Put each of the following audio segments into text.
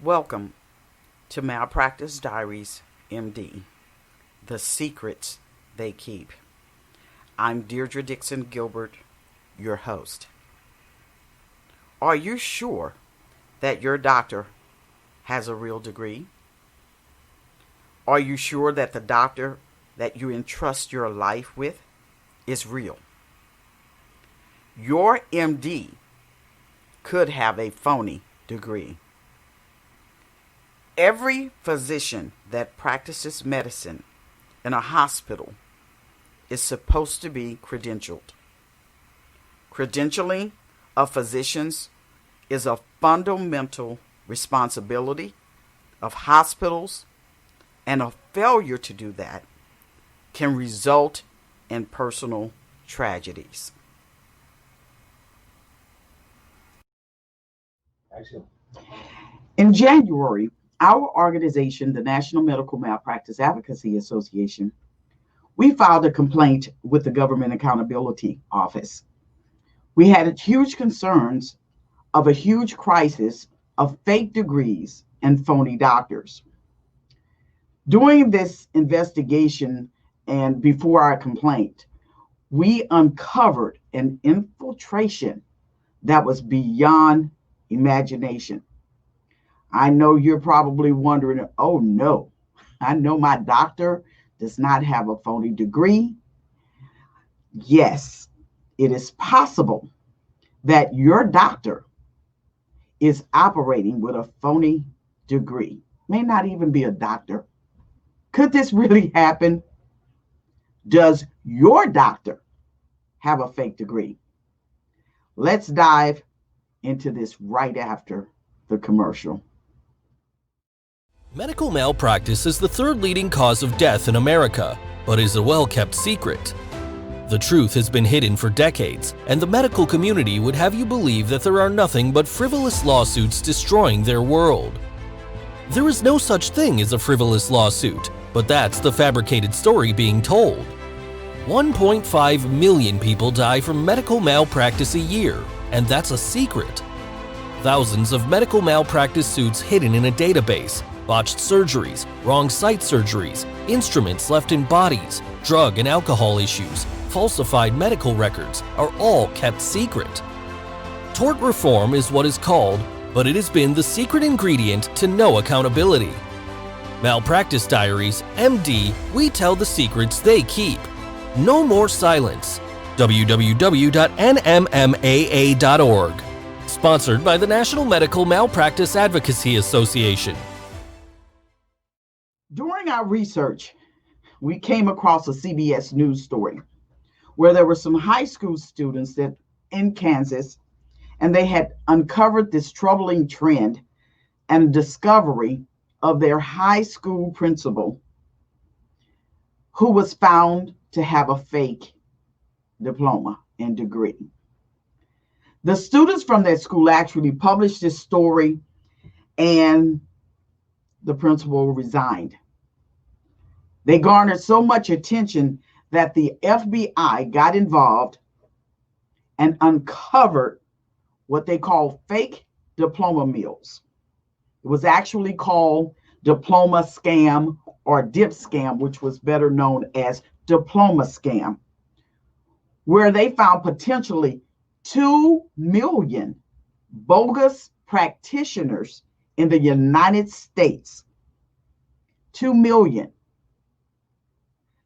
Welcome to Malpractice Diaries, MD, the secrets they keep. I'm Deirdre Dixon Gilbert, your host. Are you sure that your doctor has a real degree? Are you sure that the doctor that you entrust your life with is real? Your MD could have a phony degree. Every physician that practices medicine in a hospital is supposed to be credentialed. Credentialing of physicians is a fundamental responsibility of hospitals, and a failure to do that can result in personal tragedies. In January, our organization, the National Medical Malpractice Advocacy Association, we filed a complaint with the Government Accountability Office. We had huge concerns of a huge crisis of fake degrees and phony doctors. During this investigation and before our complaint, we uncovered an infiltration that was beyond imagination. I know you're probably wondering, oh no, I know my doctor does not have a phony degree. Yes, it is possible that your doctor is operating with a phony degree. May not even be a doctor. Could this really happen? Does your doctor have a fake degree? Let's dive into this right after the commercial. Medical malpractice is the third leading cause of death in America, but is a well-kept secret. The truth has been hidden for decades, and the medical community would have you believe that there are nothing but frivolous lawsuits destroying their world. There is no such thing as a frivolous lawsuit, but that's the fabricated story being told. 1.5 million people die from medical malpractice a year, and that's a secret. Thousands of medical malpractice suits hidden in a database, botched surgeries, wrong site surgeries, instruments left in bodies, drug and alcohol issues, falsified medical records are all kept secret. Tort reform is what is called, but it has been the secret ingredient to no accountability. Malpractice Diaries, MD, we tell the secrets they keep. No more silence. www.nmmaa.org. Sponsored by the National Medical Malpractice Advocacy Association. During our research, we came across a CBS News story where there were some high school students in Kansas, and they had uncovered this troubling trend and discovery of their high school principal, who was found to have a fake diploma and degree. The students from that school actually published this story, and the principal resigned. They garnered so much attention that the FBI got involved and uncovered what they call fake diploma mills. It was actually called diploma scam or dip scam, which was better known as diploma scam, where they found potentially 2 million bogus practitioners in the United States. 2 million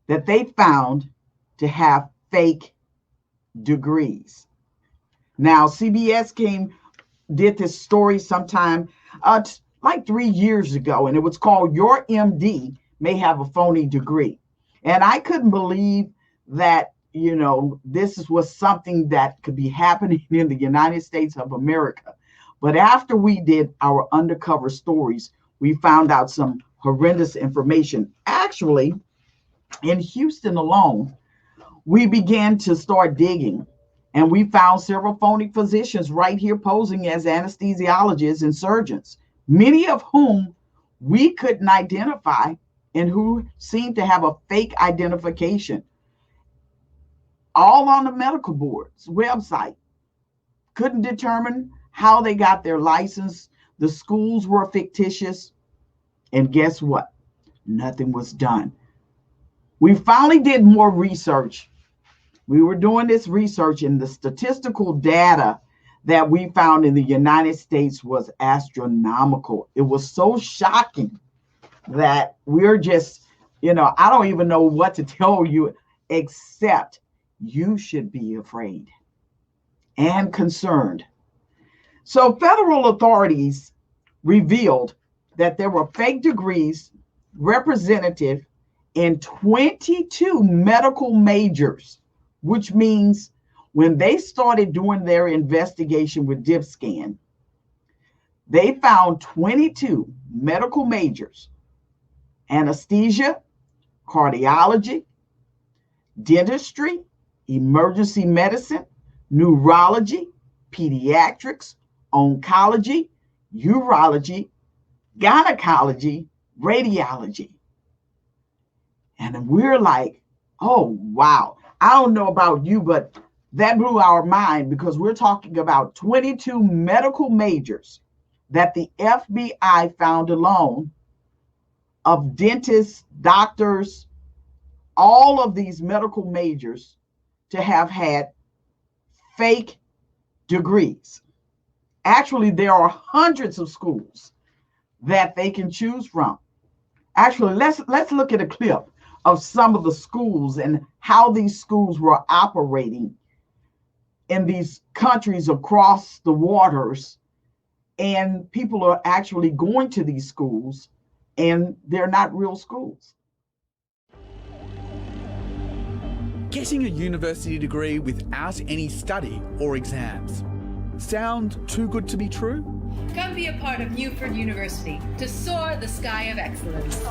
that they found to have fake degrees. Now, CBS did this story sometime like 3 years ago, and it was called Your MD May Have a Phony Degree. And I couldn't believe that, this was something that could be happening in the United States of America. But after we did our undercover stories, we found out some horrendous information. Actually, in Houston alone, we began to start digging, and we found several phony physicians right here posing as anesthesiologists and surgeons, many of whom we couldn't identify and who seemed to have a fake identification, all on the medical board's website. Couldn't determine how they got their license, The schools were fictitious. And guess what? Nothing was done. We finally did more research. We were doing this research, and the statistical data that we found in the United States was astronomical. It was so shocking that we're just, I don't even know what to tell you, except you should be afraid and concerned. So federal authorities revealed that there were fake degrees representative in 22 medical majors, which means when they started doing their investigation with DipScan, they found 22 medical majors: anesthesia, cardiology, dentistry, emergency medicine, neurology, pediatrics, oncology, urology, gynecology, radiology. And we're like, oh, wow. I don't know about you, but that blew our mind, because we're talking about 22 medical majors that the FBI found alone, of dentists, doctors, all of these medical majors to have had fake degrees. Actually, there are hundreds of schools that they can choose from. Actually, let's look at a clip of some of the schools and how these schools were operating in these countries across the waters. And people are actually going to these schools, and they're not real schools. Getting a university degree without any study or exams. Sound too good to be true? Come be a part of Newford University to soar the sky of excellence.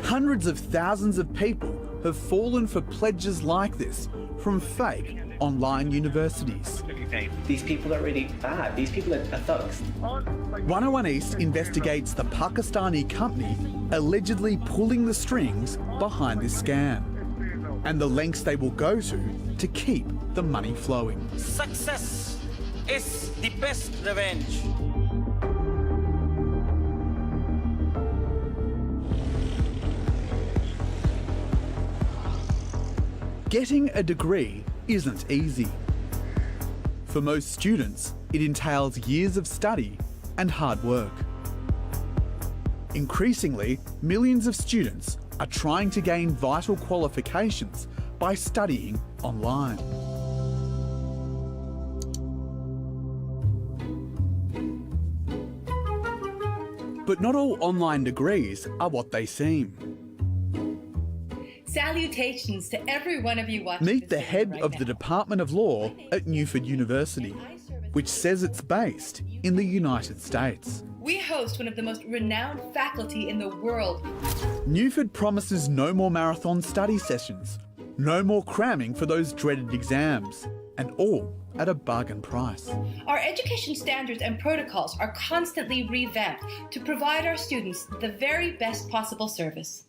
Hundreds of thousands of people have fallen for pledges like this from fake online universities. These people are really bad. These people are thugs. 101 East investigates the Pakistani company allegedly pulling the strings behind this scam, and the lengths they will go to keep the money flowing. Success is the best revenge. Getting a degree isn't easy. For most students, it entails years of study and hard work. Increasingly, millions of students are trying to gain vital qualifications by studying online. But not all online degrees are what they seem. Salutations to every one of you watching. Meet the this head right of now. the Department of Law at Newford University, which says it's based in the United States. We host one of the most renowned faculty in the world. Newford promises no more marathon study sessions, no more cramming for those dreaded exams, and all at a bargain price. Our education standards and protocols are constantly revamped to provide our students the very best possible service.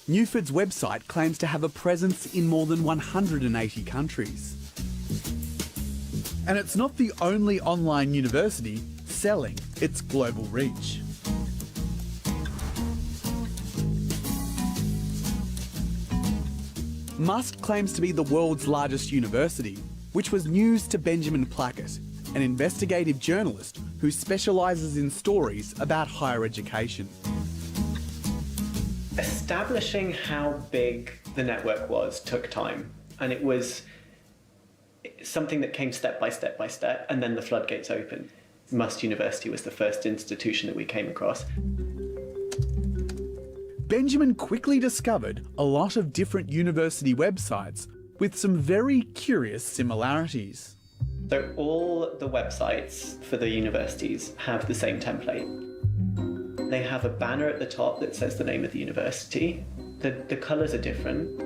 Newford's website claims to have a presence in more than 180 countries. And it's not the only online university selling its global reach. Must claims to be the world's largest university, which was news to Benjamin Plackett, an investigative journalist who specialises in stories about higher education. Establishing how big the network was took time, and it was something that came step by step by step, and then the floodgates opened. Must University was the first institution that we came across. Benjamin quickly discovered a lot of different university websites with some very curious similarities. So all the websites for the universities have the same template. They have a banner at the top that says the name of the university. The colours are different.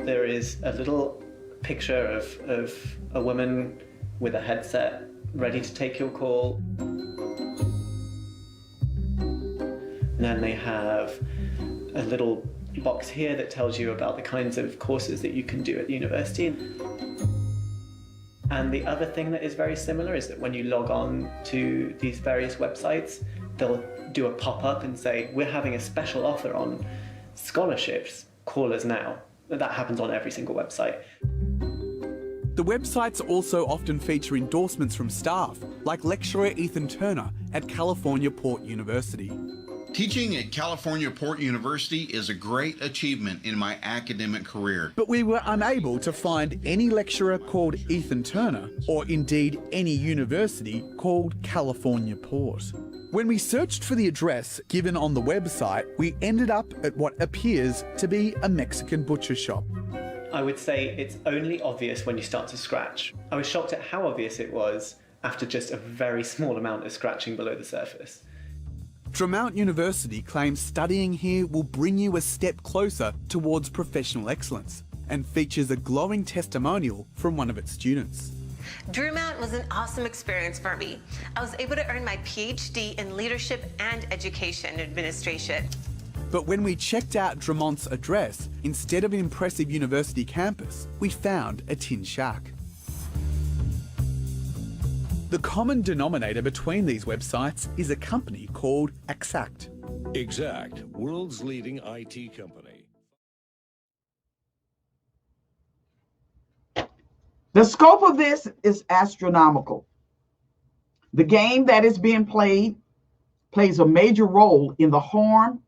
There is a little picture of a woman with a headset ready to take your call. And then they have a little box here that tells you about the kinds of courses that you can do at the university. And the other thing that is very similar is that when you log on to these various websites, they'll do a pop-up and say, we're having a special offer on scholarships, call us now. That happens on every single website. The websites also often feature endorsements from staff, like lecturer Ethan Turner at California Port University. Teaching at California Port University is a great achievement in my academic career. But we were unable to find any lecturer called Ethan Turner, or indeed any university called California Port. When we searched for the address given on the website, we ended up at what appears to be a Mexican butcher shop. I would say it's only obvious when you start to scratch. I was shocked at how obvious it was after just a very small amount of scratching below the surface. Dremont University claims studying here will bring you a step closer towards professional excellence, and features a glowing testimonial from one of its students. Dremont was an awesome experience for me. I was able to earn my PhD in leadership and education administration. But when we checked out Dremont's address, instead of an impressive university campus, we found a tin shack. The common denominator between these websites is a company called Exact. Exact, world's leading IT company. The scope of this is astronomical. The game that is being played plays a major role in the harm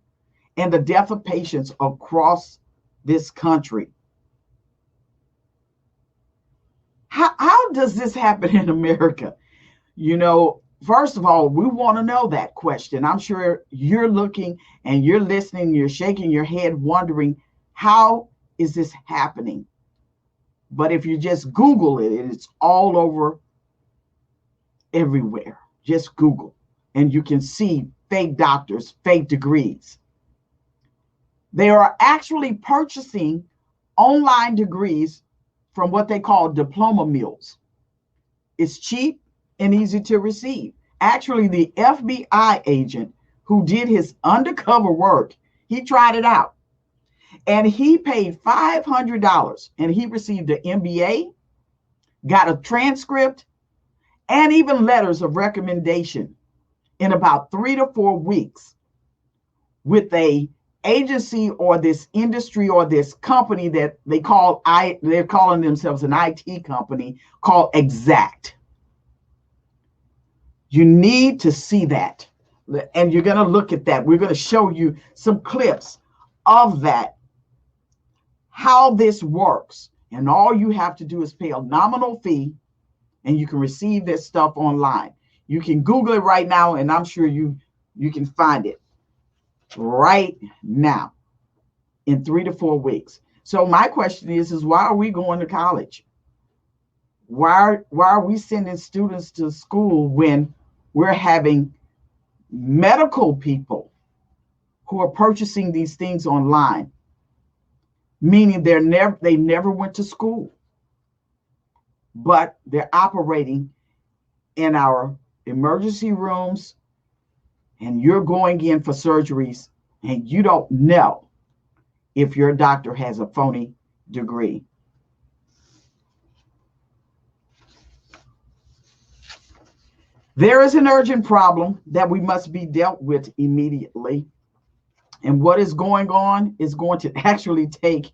and the death of patients across this country. How does this happen in America? You know, first of all, we want to know that question. I'm sure you're looking and you're listening, you're shaking your head wondering, how is this happening? But if you just Google it, it's all over everywhere. Just Google and you can see fake doctors, fake degrees. They are actually purchasing online degrees from what they call diploma mills. It's cheap and easy to receive. Actually, the FBI agent who did his undercover work, he tried it out. And he paid $500 and he received an MBA, got a transcript, and even letters of recommendation in about 3 to 4 weeks with a agency or this industry or this company that they're calling themselves an IT company called Exact. You need to see that. And you're going to look at that. We're going to show you some clips of that, how this works. And all you have to do is pay a nominal fee and you can receive this stuff online. You can Google it right now and I'm sure you can find it right now in 3 to 4 weeks. So my question is why are we going to college? Why are we sending students to school when we're having medical people who are purchasing these things online, meaning they never went to school, but they're operating in our emergency rooms, and you're going in for surgeries, and you don't know if your doctor has a phony degree. There is an urgent problem that we must be dealt with immediately. And what is going on is going to actually take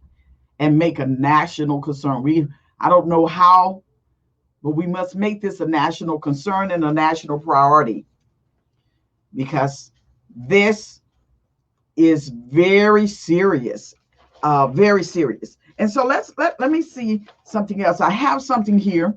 and make a national concern. I don't know how, but we must make this a national concern and a national priority, because this is very serious, very serious. And so let me see something else. I have something here.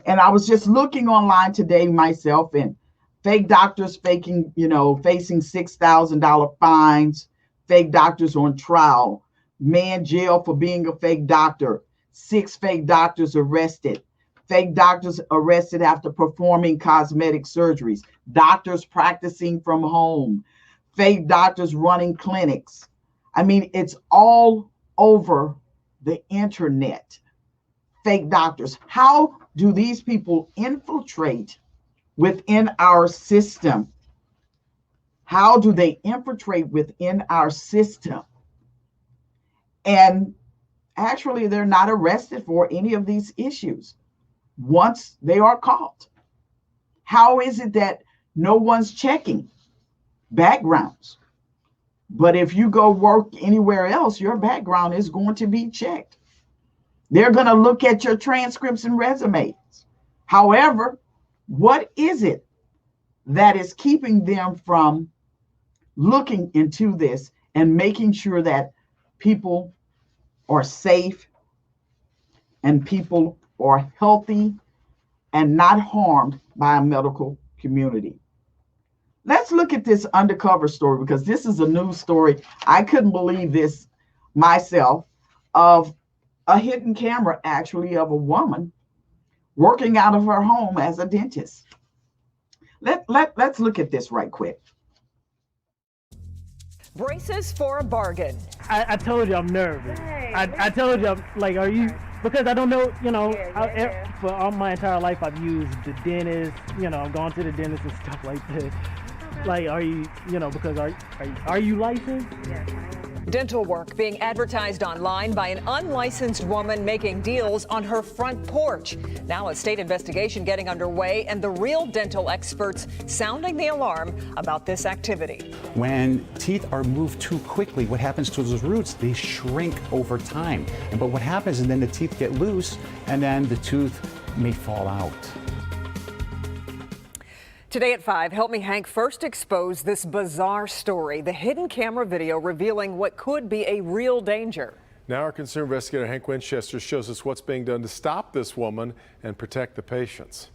And I was just looking online today myself, and fake doctors facing $6,000 fines, fake doctors on trial, man jailed for being a fake doctor, 6 fake doctors arrested, fake doctors arrested after performing cosmetic surgeries, doctors practicing from home, fake doctors running clinics. I mean, it's all over the internet. Fake doctors. How do these people infiltrate within our system? How do they infiltrate within our system? And actually, they're not arrested for any of these issues. once they are caught? How is it that no one's checking backgrounds? But if you go work anywhere else, your background is going to be checked. They're going to look at your transcripts and resumes. However, what is it that is keeping them from looking into this and making sure that people are safe and people are healthy and not harmed by a medical community? Let's look at this undercover story, because this is a news story. I couldn't believe this myself, of a hidden camera, actually, of a woman working out of her home as a dentist. Let's look at this right quick. Braces for a bargain. I told you I'm nervous. I told you, like, are you, because I don't know, for all my entire life I've used the dentist, I've gone to the dentist and stuff like this. Like, are you, because are you licensed? Yes, I am. Dental work being advertised online by an unlicensed woman making deals on her front porch. Now a state investigation getting underway, and the Real Dental experts sounding the alarm about this activity. When teeth are moved too quickly, what happens to those roots? They shrink over time. But what happens is then the teeth get loose, and then the tooth may fall out. Today at 5, Help Me Hank first exposed this bizarre story, the hidden camera video revealing what could be a real danger. Now our consumer investigator Hank Winchester shows us what's being done to stop this woman and protect the patients.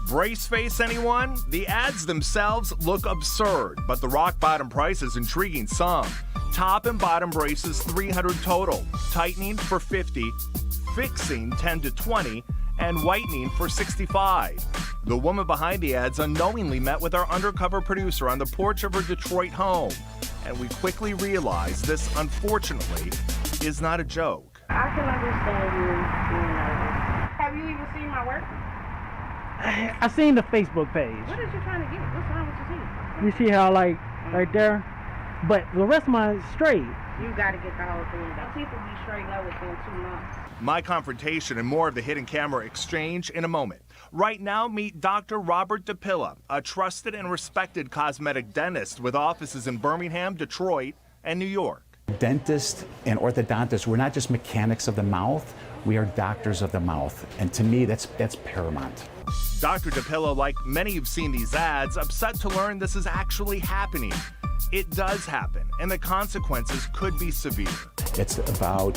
Brace face, anyone? The ads themselves look absurd, but the rock bottom price is intriguing some. Top and bottom braces, $300 total. Tightening for $50. Fixing $10 to $20, and whitening for $65. The woman behind the ads unknowingly met with our undercover producer on the porch of her Detroit home, and we quickly realized this, unfortunately, is not a joke. I can understand you being nervous. Have you even seen my work? I've seen the Facebook page. What is you trying to get? What's wrong with your teeth? You see how, like, right there? But the rest of mine is straight. You got to get the whole thing. Your teeth will be straight up within 2 months. My confrontation and more of the hidden camera exchange in a moment. Right now, meet Dr. Robert DePilla, a trusted and respected cosmetic dentist with offices in Birmingham, Detroit, and New York. Dentists and orthodontists, we're not just mechanics of the mouth, we are doctors of the mouth. And to me, that's paramount. Dr. DePilla, like many who've seen these ads, upset to learn this is actually happening. It does happen, and the consequences could be severe. It's about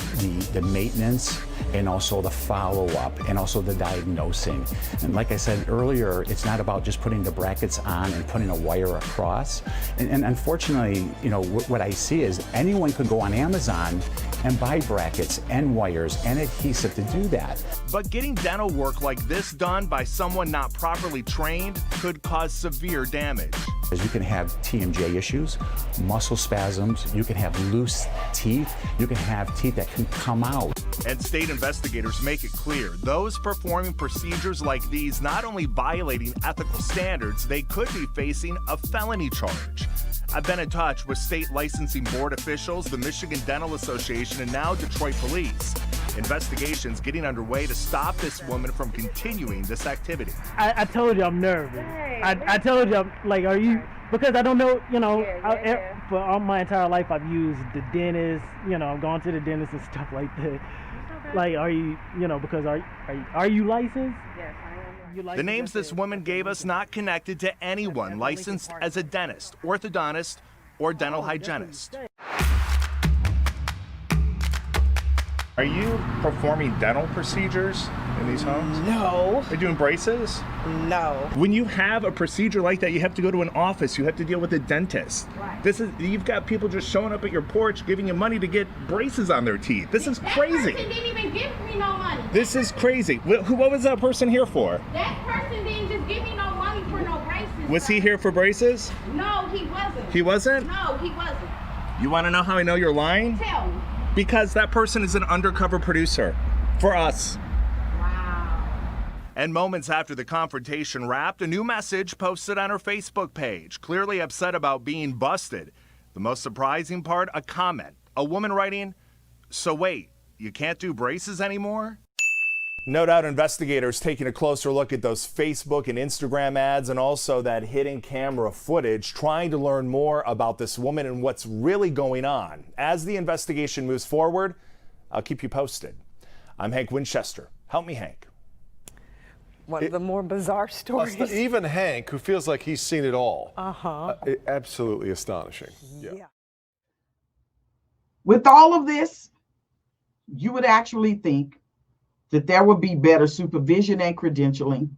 the maintenance and also the follow-up and also the diagnosing. And like I said earlier, it's not about just putting the brackets on and putting a wire across. And unfortunately, what I see is anyone could go on Amazon and buy brackets and wires and adhesive to do that. But getting dental work like this done by someone not properly trained could cause severe damage. You can have TMJ issues, muscle spasms, you can have loose teeth, you can have teeth that can come out. And state investigators make it clear those performing procedures like these not only violating ethical standards, they could be facing a felony charge. I've been in touch with state licensing board officials, the Michigan Dental Association, and now Detroit Police. Investigations getting underway to stop this woman from continuing this activity. I told you I'm nervous. I told you, like, are you, because I don't know, for all my entire life I've used the dentist, I've gone to the dentist and stuff like that. Like, are you, because are you licensed? Yes, I am. The names this woman gave us not connected to anyone licensed as a dentist, orthodontist, or dental hygienist. Are you performing dental procedures in these homes? No. Are you doing braces? No. When you have a procedure like that, you have to go to an office. You have to deal with a dentist. Right. You've got people just showing up at your porch, giving you money to get braces on their teeth. This is crazy. That person didn't even give me no money. This is crazy. What was that person here for? That person didn't just give me no money for no braces. Was he here for braces? No, he wasn't. He wasn't? No, he wasn't. You want to know how I know you're lying? Tell me. Because that person is an undercover producer for us. Wow. And moments after the confrontation wrapped, a new message posted on her Facebook page, clearly upset about being busted. The most surprising part, a comment. A woman writing, So wait, you can't do braces anymore? No doubt investigators taking a closer look at those Facebook and Instagram ads and also that hidden camera footage, trying to learn more about this woman and what's really going on. As the investigation moves forward, I'll keep you posted. I'm Hank Winchester. Help me, Hank. One of the more bizarre stories. Even Hank, who feels like he's seen it all. Absolutely astonishing. Yeah. With all of this, you would actually think that there would be better supervision and credentialing.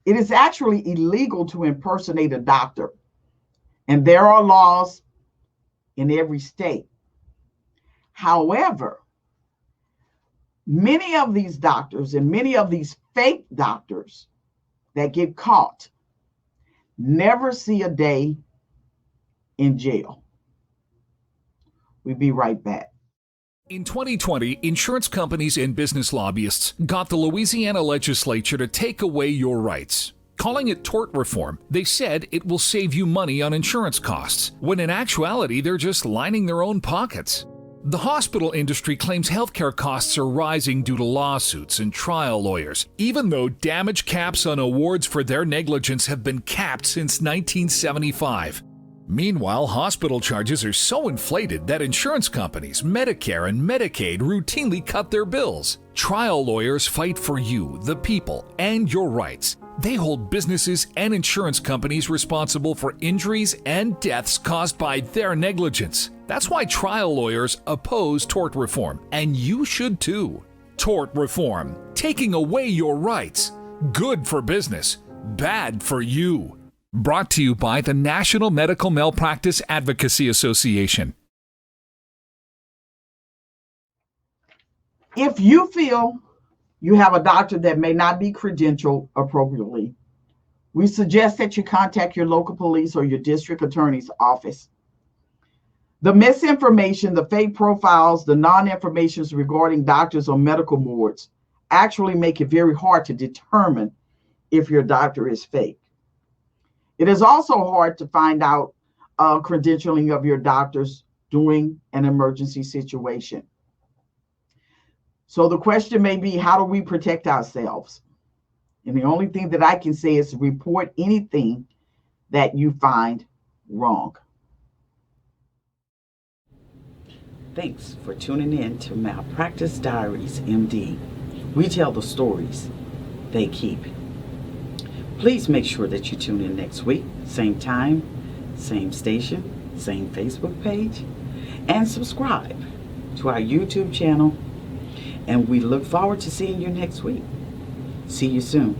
It is actually illegal to impersonate a doctor, and there are laws in every state. However, many of these doctors and many of these fake doctors that get caught never see a day in jail. We'll be right back. In 2020, insurance companies and business lobbyists got the Louisiana legislature to take away your rights. Calling it tort reform, they said it will save you money on insurance costs, when in actuality, they're just lining their own pockets. The hospital industry claims healthcare costs are rising due to lawsuits and trial lawyers, even though damage caps on awards for their negligence have been capped since 1975. Meanwhile, hospital charges are so inflated that insurance companies, Medicare and Medicaid routinely cut their bills. Trial lawyers fight for you, the people, and your rights. They hold businesses and insurance companies responsible for injuries and deaths caused by their negligence. That's why trial lawyers oppose tort reform, and you should too. Tort reform, taking away your rights. Good for business, bad for you. Brought to you by the National Medical Malpractice Advocacy Association. If you feel you have a doctor that may not be credentialed appropriately, we suggest that you contact your local police or your district attorney's office. The misinformation, the fake profiles, the non-informations regarding doctors or medical boards actually make it very hard to determine if your doctor is fake. It is also hard to find out credentialing of your doctors during an emergency situation. So the question may be, how do we protect ourselves? And the only thing that I can say is report anything that you find wrong. Thanks for tuning in to Malpractice Diaries, MD. We tell the stories they keep. Please make sure that you tune in next week, same time, same station, same Facebook page, and subscribe to our YouTube channel. And we look forward to seeing you next week. See you soon.